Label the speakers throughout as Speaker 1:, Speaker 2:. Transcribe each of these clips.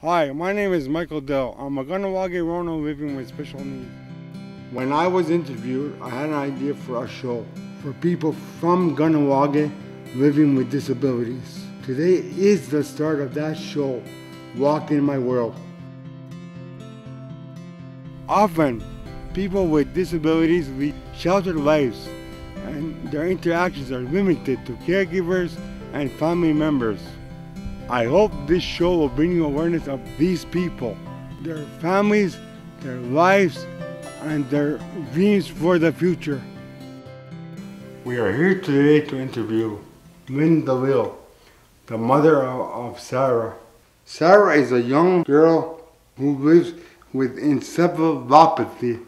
Speaker 1: Hi, my name is Michael Dell. I'm a Ganawage Rono living with special needs. When I was interviewed, I had an idea for a show for people from Ganawage living with disabilities. Today is the start of that show, Walk in My World. Often, people with disabilities lead sheltered lives, and their interactions are limited to caregivers and family members. I hope this show will bring you awareness of these people, their families, their lives, and their dreams for the future. We are here today to interview Linda Lil, the mother of Sarah. Sarah is a young girl who lives with encephalopathy.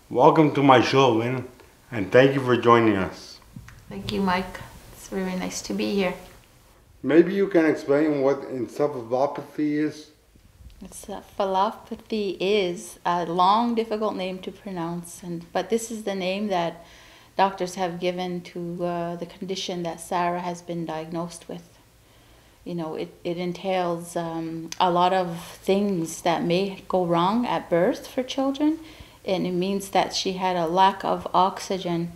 Speaker 1: Welcome to my show, Lynn, and thank you for joining us.
Speaker 2: Thank you, Mike. It's very nice to be here.
Speaker 1: Maybe you can explain what encephalopathy is?
Speaker 2: Encephalopathy is a long, difficult name to pronounce, but this is the name that doctors have given to the condition that Sarah has been diagnosed with. You know, it entails a lot of things that may go wrong at birth for children, and it means that she had a lack of oxygen,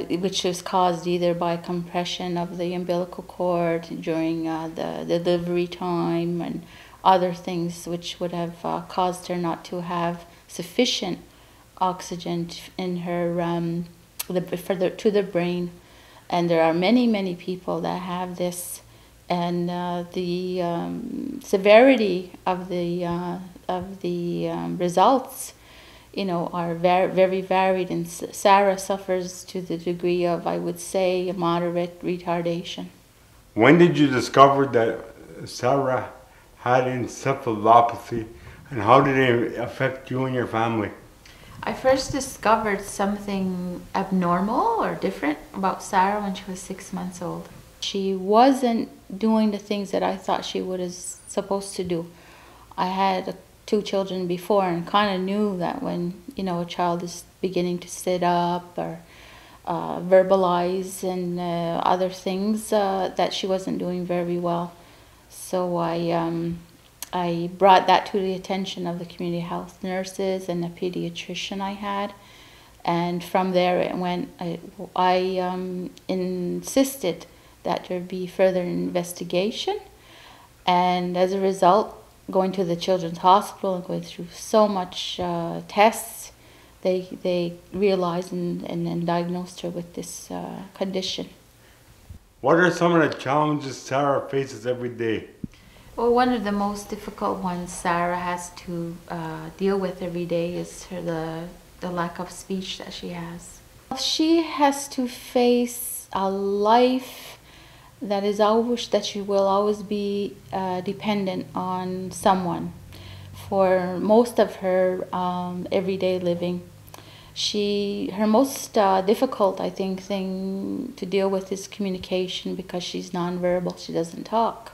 Speaker 2: which was caused either by compression of the umbilical cord during the delivery time and other things which would have caused her not to have sufficient oxygen in her to the brain. And there are many people that have this, and the severity of the results, you know, are very varied, and Sarah suffers to the degree of, I would say, moderate retardation.
Speaker 1: When did you discover that Sarah had encephalopathy, and how did it affect you and your family?
Speaker 2: I first discovered something abnormal or different about Sarah when she was 6 months old. She wasn't doing the things that I thought she was supposed to do. I had 2 children before and kind of knew that when, you know, a child is beginning to sit up or verbalize and other things, that she wasn't doing very well. So I brought that to the attention of the community health nurses and the pediatrician I had, and from there it went. I insisted that there be further investigation, and as a result, going to the children's hospital and going through so much tests, they realized and diagnosed her with this condition.
Speaker 1: What are some of the challenges Sarah faces every day?
Speaker 2: Well, one of the most difficult ones Sarah has to deal with every day is the lack of speech that she has. She has to face a life that is always, that she will always be dependent on someone for most of her everyday living. Her most difficult, I think, thing to deal with is communication, because she's nonverbal. She doesn't talk.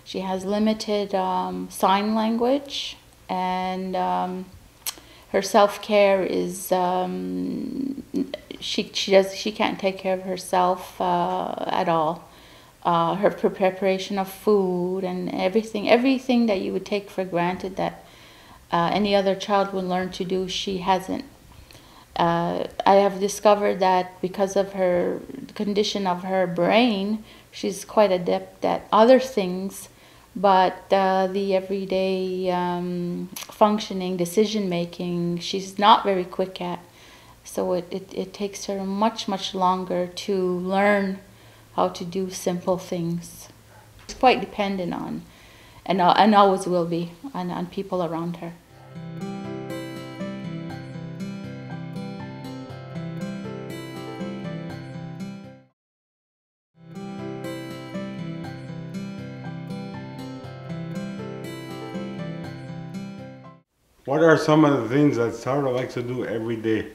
Speaker 2: She has limited sign language, and her self-care is she can't take care of herself at all. Her preparation of food and everything that you would take for granted that any other child would learn to do, she hasn't. I have discovered that because of her condition of her brain, she's quite adept at other things, but the everyday functioning, decision making, she's not very quick at. So it takes her much longer to learn how to do simple things. She's quite dependent on, and always will be, on people around her.
Speaker 1: What are some of the things that Sarah likes to do every day?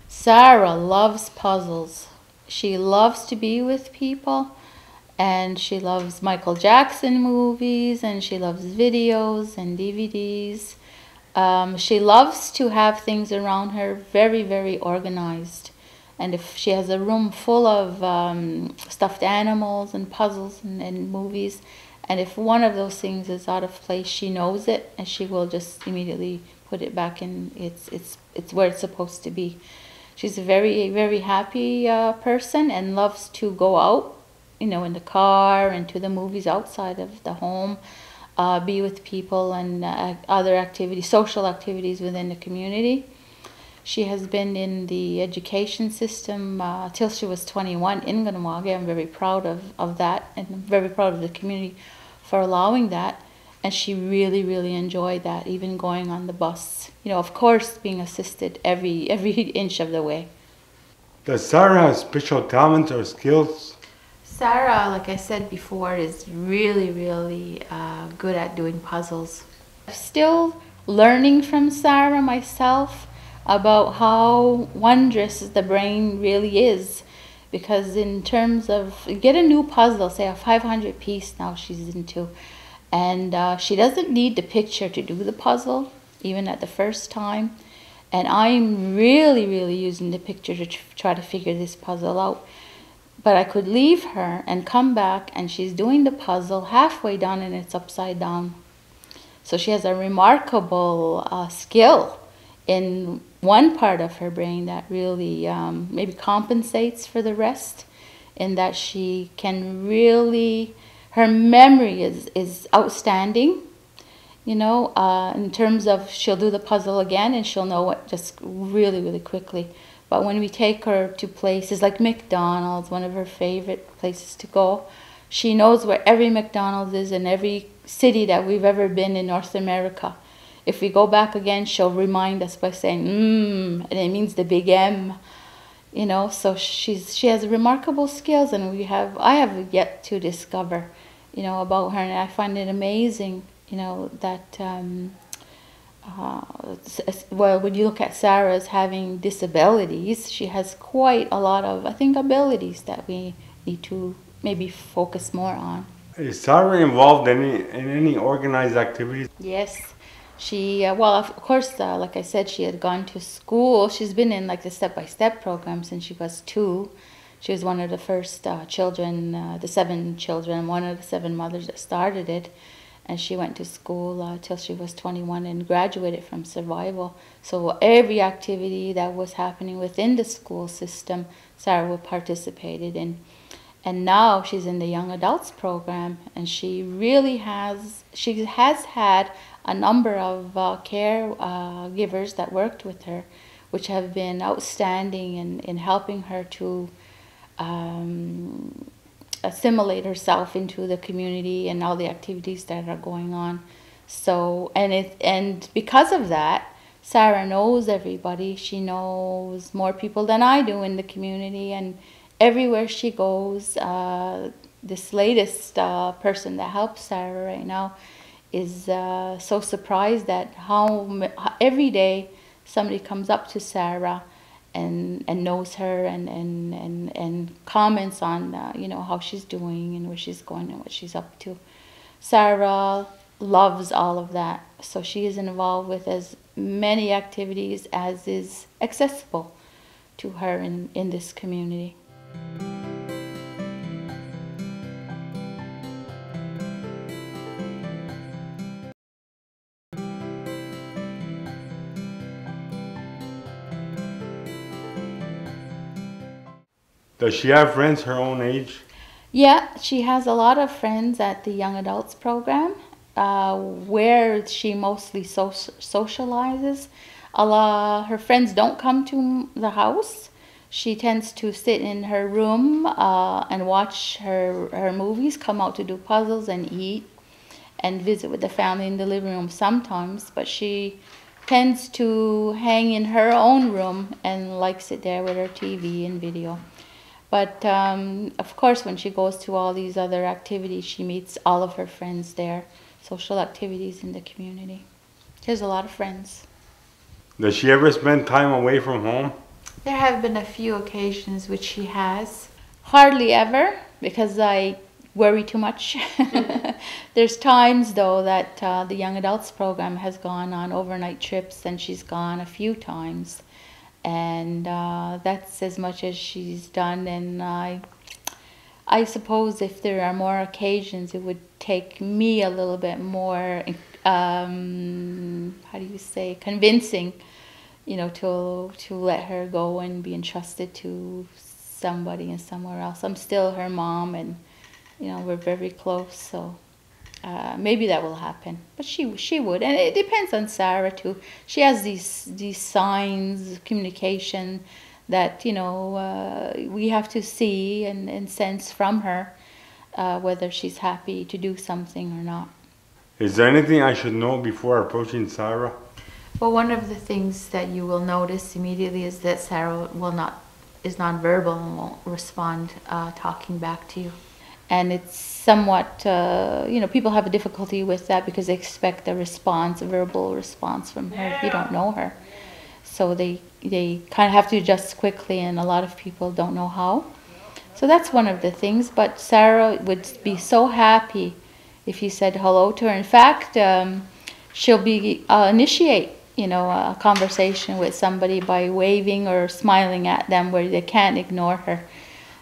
Speaker 2: Sarah loves puzzles. She loves to be with people, and she loves Michael Jackson movies, and she loves videos and DVDs. She loves to have things around her very organized. And if she has a room full of stuffed animals and puzzles and movies, And if one of those things is out of place, she knows it, and she will just immediately put it back in it's where it's supposed to be. She's a very, very happy person and loves to go out, in the car and to the movies outside of the home, be with people and other activities, social activities within the community. She has been in the education system till she was 21 in Ganawage. I'm very proud of that, and I'm very proud of the community for allowing that. And she really, really enjoyed that, even going on the bus. Of course, being assisted every inch of the way.
Speaker 1: Does Sarah have special talents or skills?
Speaker 2: Sarah, like I said before, is really, really good at doing puzzles. I'm still learning from Sarah myself about how wondrous the brain really is. Because in terms of, get a new puzzle, say a 500 piece now she's into, and she doesn't need the picture to do the puzzle, even at the first time. And I'm really, really using the picture to try to figure this puzzle out. But I could leave her and come back, and she's doing the puzzle halfway done and it's upside down. So she has a remarkable skill in one part of her brain that really maybe compensates for the rest, in that she can really, her memory is outstanding, in terms of she'll do the puzzle again and she'll know it just really, really quickly. But when we take her to places like McDonald's, one of her favorite places to go, she knows where every McDonald's is in every city that we've ever been in North America. If we go back again, she'll remind us by saying, and it means the big M, so she has remarkable skills, and I have yet to discover, about her, and I find it amazing, that, well, when you look at Sarah as having disabilities, she has quite a lot of, I think, abilities that we need to maybe focus more on.
Speaker 1: Is Sarah involved in any organized activities?
Speaker 2: Yes. She, well, of course, like I said, she had gone to school. She's been in like the step-by-step program since she was 2. She was one of the first children, the 7 children, one of the 7 mothers that started it. And she went to school till she was 21 and graduated from survival. So every activity that was happening within the school system, Sarah participated in. And now she's in the young adults program, and she has had a number of caregivers that worked with her, which have been outstanding in helping her to assimilate herself into the community and all the activities that are going on. So, and because of that, Sarah knows everybody. She knows more people than I do in the community, and everywhere she goes, this latest person that helps Sarah right now is so surprised at how every day somebody comes up to Sarah and knows her and comments on how she's doing and where she's going and what she's up to. Sarah loves all of that, so she is involved with as many activities as is accessible to her in this community.
Speaker 1: Does she have friends her own age?
Speaker 2: Yeah, she has a lot of friends at the young adults program, where she mostly socializes. Her friends don't come to the house. She tends to sit in her room and watch her movies, come out to do puzzles and eat, and visit with the family in the living room sometimes. But she tends to hang in her own room and likes it there with her TV and video. But of course, when she goes to all these other activities, she meets all of her friends there, social activities in the community. She has a lot of friends.
Speaker 1: Does she ever spend time away from home?
Speaker 2: There have been a few occasions which she has. Hardly ever, because I worry too much. There's times, though, that the young adults program has gone on overnight trips, and she's gone a few times. And that's as much as she's done, and I suppose if there are more occasions, it would take me a little bit more, how do you say, convincing, to let her go and be entrusted to somebody and somewhere else. I'm still her mom, and we're very close, so maybe that will happen. But she would, and it depends on Sarah too. She has these signs, communication that we have to see and sense from her whether she's happy to do something or not.
Speaker 1: Is there anything I should know before approaching Sarah?
Speaker 2: Well, one of the things that you will notice immediately is that Sarah is nonverbal and won't respond talking back to you. And it's somewhat, people have a difficulty with that because they expect a verbal response from her if you don't know her. So they kind of have to adjust quickly, and a lot of people don't know how. So that's one of the things. But Sarah would be so happy if you said hello to her. In fact, she'll initiate a conversation with somebody by waving or smiling at them where they can't ignore her,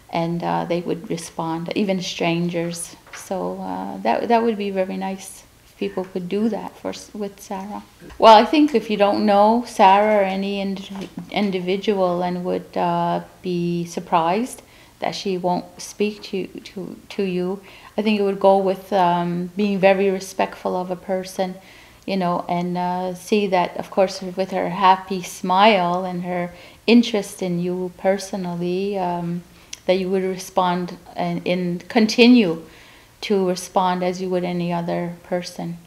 Speaker 2: and they would respond, even strangers. So that would be very nice if people could do that with Sarah. Well, I think if you don't know Sarah or any individual and would be surprised that she won't speak to you, I think it would go with being very respectful of a person, and see that, of course, with her happy smile and her interest in you personally, that you would respond and continue to respond as you would any other person.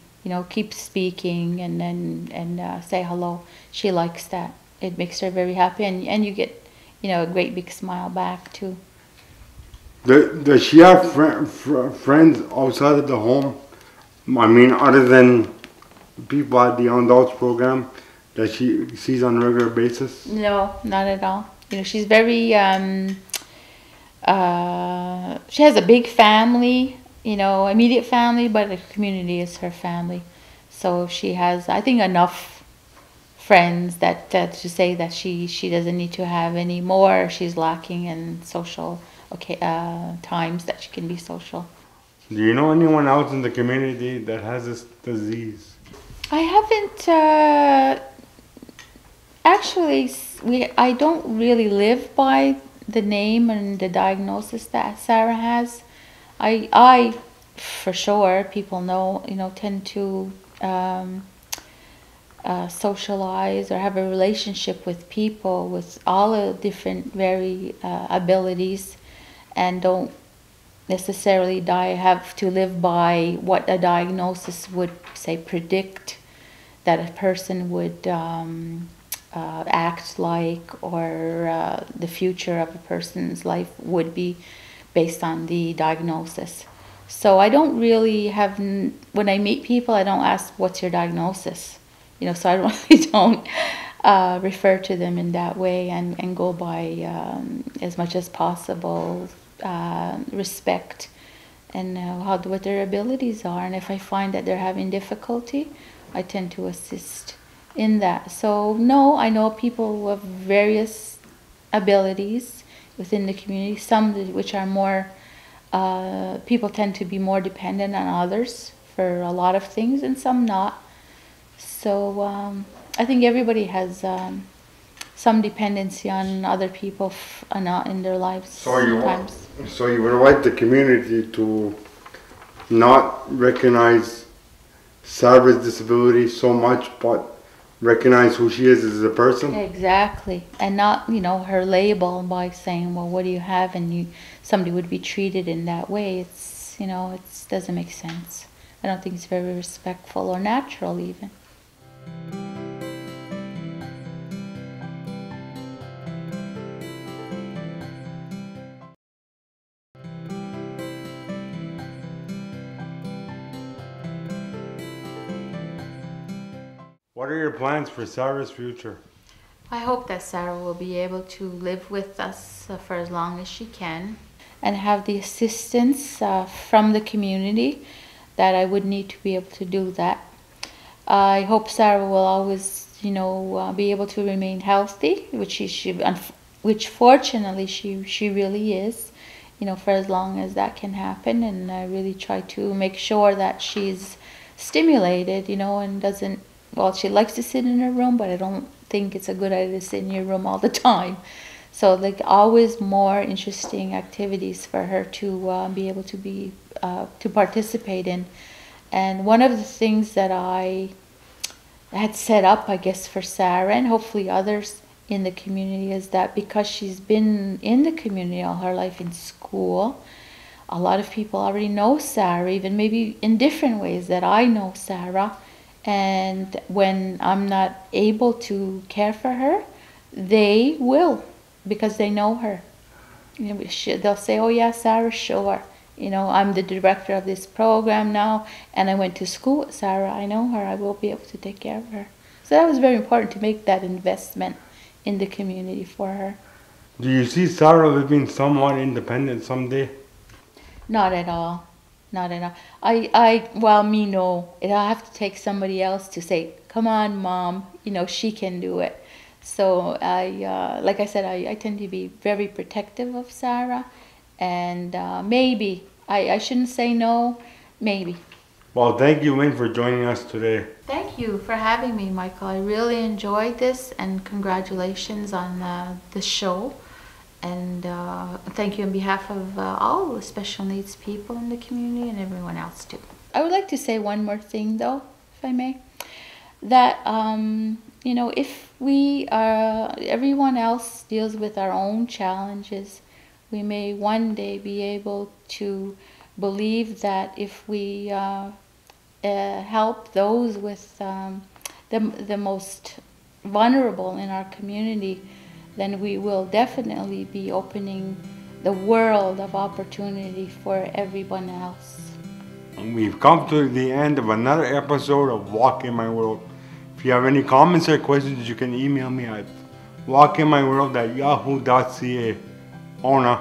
Speaker 2: Keep speaking and say hello. She likes that. It makes her very happy, and you get, a great big smile back too.
Speaker 1: Does she have friends outside of the home? I mean, other than people at the Young Adults program that she sees on a regular basis?
Speaker 2: No, not at all. She's very, she has a big family, immediate family, but the community is her family. So she has, I think, enough friends that to say that she doesn't need to have any more. She's lacking in social times that she can be social.
Speaker 1: Do you know anyone else in the community that has this disease?
Speaker 2: I haven't actually. I don't really live by the name and the diagnosis that Sarah has. I for sure, people know, tend to socialize or have a relationship with people with all the different abilities, and don't necessarily have to live by what a diagnosis would say predict that a person would act like, or the future of a person's life would be based on the diagnosis. So I don't really have, when I meet people, I don't ask, what's your diagnosis? So I really don't refer to them in that way, and go by as much as possible respect and what their abilities are. And if I find that they're having difficulty, I tend to assist in that. So no, I know people with various abilities within the community, some which are more, people tend to be more dependent on others for a lot of things, and some not. So I think everybody has some dependency on other people in their lives sometimes.
Speaker 1: So you would like the community to not recognize Sarah's disability so much, but recognize who she is as a person?
Speaker 2: Exactly. And not, her label by saying, well, what do you have? And somebody would be treated in that way. It doesn't make sense. I don't think it's very respectful or natural even.
Speaker 1: What are your plans for Sarah's future?
Speaker 2: I hope that Sarah will be able to live with us for as long as she can, and have the assistance from the community that I would need to be able to do that. I hope Sarah will always, be able to remain healthy, which fortunately she really is. for as long as that can happen. And I really try to make sure that she's stimulated, and doesn't, well, she likes to sit in her room, but I don't think it's a good idea to sit in your room all the time. So like always more interesting activities for her to be able to participate in. And one of the things that I had set up, I guess, for Sarah and hopefully others in the community is that because she's been in the community all her life in school, a lot of people already know Sarah, even maybe in different ways that I know Sarah. And when I'm not able to care for her, they will, because they know her. They'll say, "Oh yeah, Sarah, sure. I'm the director of this program now, and I went to school with Sarah. I know her. I will be able to take care of her." So that was very important to make that investment in the community for her.
Speaker 1: Do you see Sarah living somewhat independent someday?
Speaker 2: Not at all. Not at all. Well, me, no. It'll have to take somebody else to say, "Come on, Mom, she can do it." So like I said, I tend to be very protective of Sarah, and maybe, I shouldn't say no, maybe.
Speaker 1: Well, thank you, Wayne, for joining us today.
Speaker 2: Thank you for having me, Michael. I really enjoyed this, and congratulations on the show. And thank you on behalf of all the special needs people in the community and everyone else too. I would like to say one more thing though, if I may. That, if we everyone else deals with our own challenges, we may one day be able to believe that if we help those with the most vulnerable in our community, then we will definitely be opening the world of opportunity for everyone else.
Speaker 1: And we've come to the end of another episode of Walk in My World. If you have any comments or questions, you can email me at walkinmyworld@yahoo.ca. Ona.